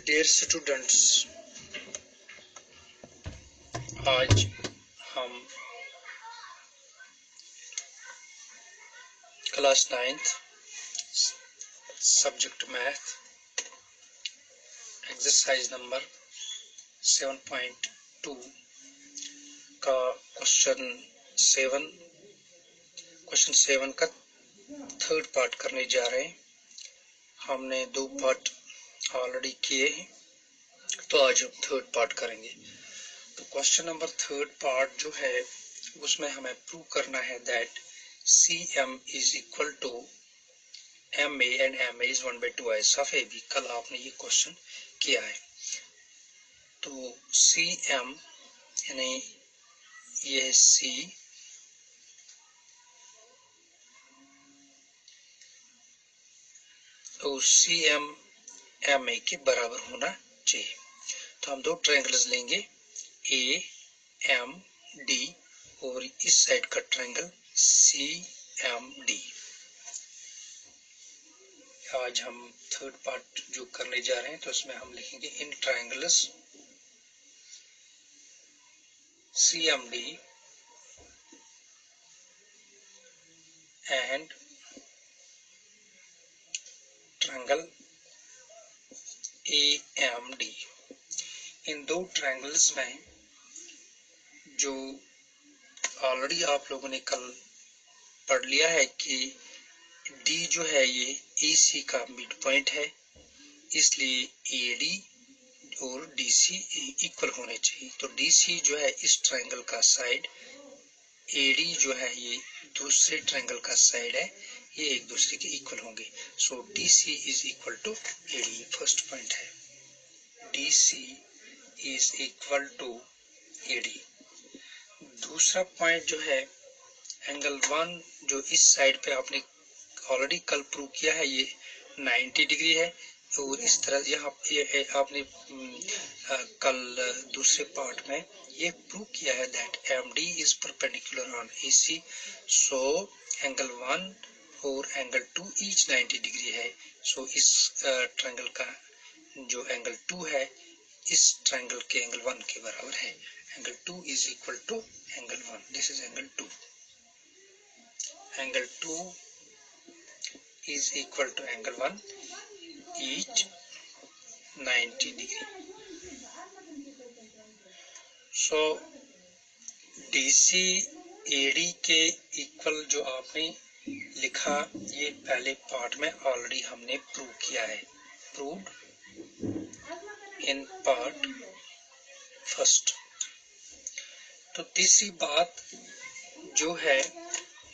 Dear students, आज हम class 9th subject math exercise number 7.2 का क्वेश्चन 7 का थर्ड पार्ट करने जा रहे हैं। हमने 2 पार्ट ऑलरेडी किए हैं, तो आज हम थर्ड पार्ट करेंगे। तो क्वेश्चन नंबर थर्ड पार्ट जो है उसमें हमें प्रूव करना है that CM is equal to MA and MA is 1/2 of AB। कल आपने ये क्वेश्चन किया है। तो CM यानी ये C और CM MA के बराबर होना चाहिए। तो हम 2 ट्रायंगल्स लेंगे AMD और इस साइड का ट्रायंगल CMD। आज हम थर्ड पार्ट जो करने जा रहे हैं तो इसमें हम लिखेंगे in triangles CMD and triangle AMD। इन 2 ट्रायंगल्स में जो ऑलरेडी आप लोगों ने कल पढ़ लिया है कि D जो है ये AC का मिड पॉइंट है, इसलिए AD और DC इक्वल होने चाहिए। तो DC जो है इस ट्रायंगल का साइड, AD जो है ये दूसरे ट्रायंगल का साइड है, ये एक दूसरे के इक्वल होंगे। So DC is equal to AD, first point है। DC is equal to AD। दूसरा पॉइंट जो है एंगल 1 जो इस साइड पे आपने ऑलरेडी कल प्रूव किया है, ये 90 डिग्री है और इस तरह यहाँ आपने कल दूसरे पार्ट में ये प्रूव किया है that MD is perpendicular on AC। So angle 1 और एंगल 2 ईच 90 डिग्री है। सो इस ट्रायंगल का जो एंगल 2 है इस ट्रायंगल के एंगल 1 के बराबर है। Angle 2 is equal to angle 1। This is angle 2। Angle 2 is equal to angle 1 each 90 degree। So DC AD के इक्वल जो आपने लिखा, ये पहले पार्ट में ऑलरेडी हमने प्रूव किया है। Proved in part first. तो तीसरी बात जो है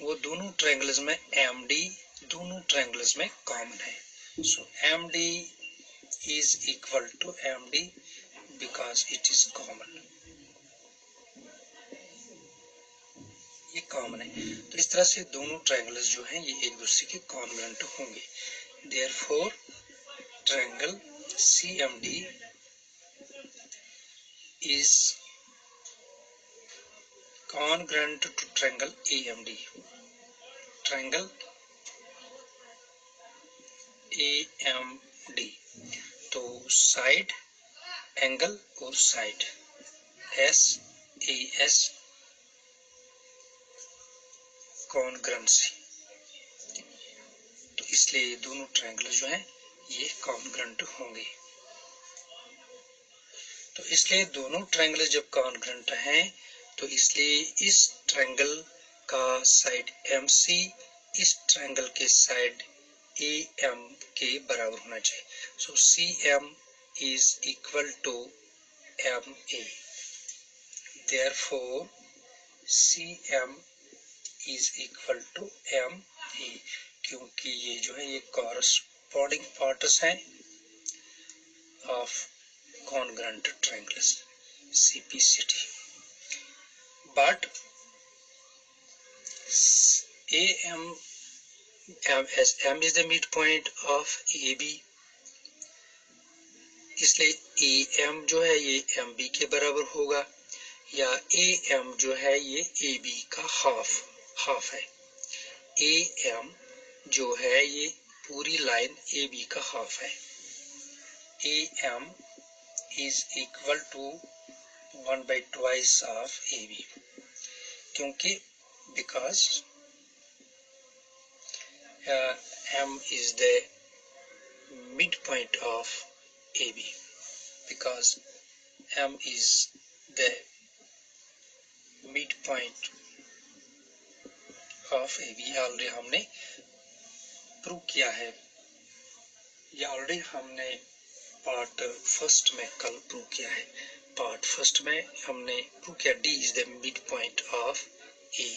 वो दोनों ट्रायंगल्स में MD दोनों ट्रायंगल्स में कॉमन है। सो MD is equal to MD because it is common। ये कॉमन है, तो इस तरह से दोनों ट्रायंगल्स जो हैं ये एक दूसरे के कॉन्ग्रुएंट होंगे। Therefore triangle CMD is congruent to triangle AMD। triangle AMD तो साइड, एंगल और साइड SAS कॉन्ग्रुएंसी। तो इसलिए दोनों ट्रायंगल जो हैं ये कॉन्ग्रुएंट होंगे। तो इसलिए दोनों ट्रायंगल जब कॉन्ग्रुएंट हैं तो इसलिए इस ट्रायंगल का साइड MC इस ट्रायंगल के साइड AM के बराबर होना चाहिए। सो CM is equal to MA। Therefore CM is equal to MA, क्योंकि ये जो है ये कॉरस्पॉन्डिंग पार्ट्स हैं of congruent triangles CPCT। But as M is the midpoint of AB, इसलिए AM जो है ये MB के बराबर होगा, या AM जो है ये AB का हाफ है। AM जो है ये पूरी लाइन AB का हाफ है। AM is equal to 1 by twice of AB, क्योंकि because M is the midpoint of AB, because M is the midpoint of AB already हमने प्रूव किया है, या ऑलरेडी हमने पार्ट फर्स्ट में कल प्रूव किया है। पार्ट फर्स्ट में हमने प्रूव किया D is the mid point of A,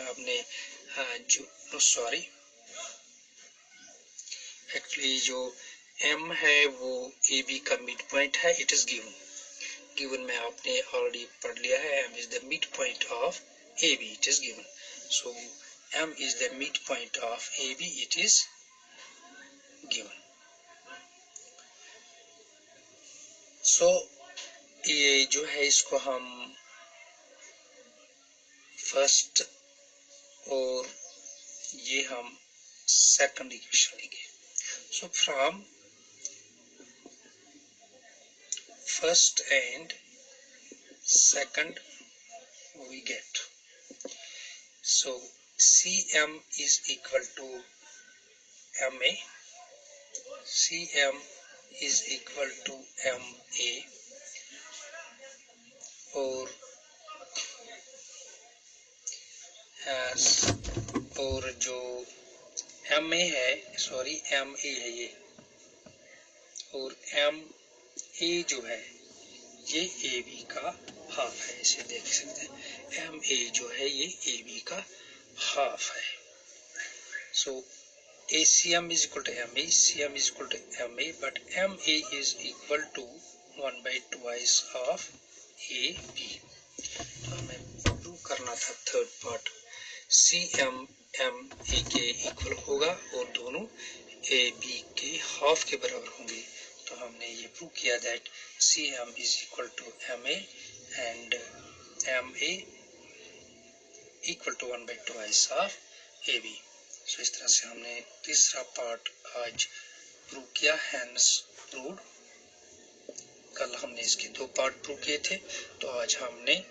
हमने जो सॉरी एक्चुअली जो M है वो AB का मिड पॉइंट है, इट इज गिवन में आपने ऑलरेडी पढ़ लिया है, M is the mid point of AB, it is given, so M is the midpoint of AB, it is given. So ये जो है इसको हम फर्स्ट और ये हम सेकंड इक्वेशन लेंगे। So from first and second we get, so CM is equal to MA, CM is equal to MA, और जो MA है, सॉरी MA है ये, और MA जो है ये AB का हाफ है, इसे देख सकते हैं, MA जो है ये AB का हाफ है। So ACM is equal to MA, CM is equal to MA, but MA is equal to 1 by twice of AB। तो हमें प्रूव करना था थर्ड पार्ट, CM MA के इक्वल होगा और दोनों AB के हाफ के बराबर होंगे। तो हमने ये प्रूव किया that CM is equal to MA and MA equal to 1 by twice of AB। सो इस तरह से हमने तीसरा पार्ट आज प्रूव किया, हैंस प्रूव्ड। कल हमने इसके 2 पार्ट प्रूव किए थे, तो आज हमने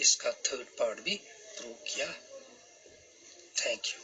इसका थर्ड पार्ट भी प्रूव किया। Thank you.